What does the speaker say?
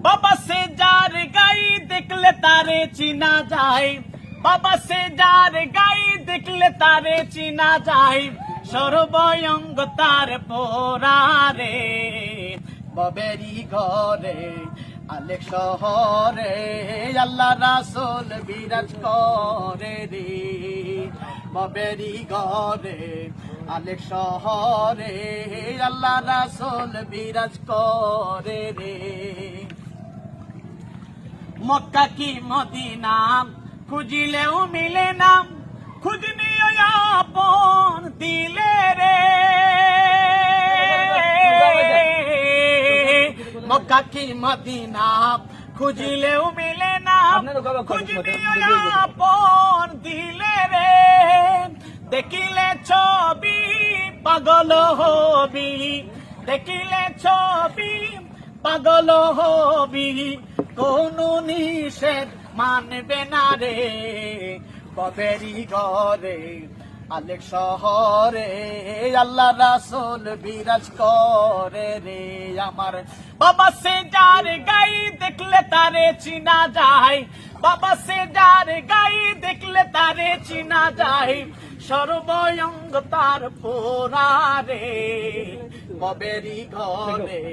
বাবা সে যার গাই দেখলে তারে চিনা যায়, বাবা সে যার গাই দেখলে তারে চিনা যায়, সর্বঙ্গ তার পোরারে। ববেরি ঘরে আলেক শহরে আল্লাহ রাসূল বিরাজ করে রে। ববেরি ঘরে আলেক শহরে আল্লাহ রাসূল বিরাজ করে রে। মক্কা কি মদিনা খুঁজিলেও মিলে না, খুঁজ নিও আপন দিলে রে। মক্কা কি মদিনা খুঁজিলেও মিলে না, খুঁজ নিও আপন দিলে রে। দেখিলে ছবি পাগল হবি, দেখিলে ছবি পাগল হবি, কোন নিষেধ মানবে না রে। ববেরি ঘরে আলেক শহরে আল্লাহ রাসূল বিরাজ করে রে। আমার বাবা সে যার গাই দেখলে তারে চিনা যায়, বাবা সে যার গাই দেখলে তারে চিনা যায়, সর্বঙ্গ তার পোরারে। ববেরি ঘরে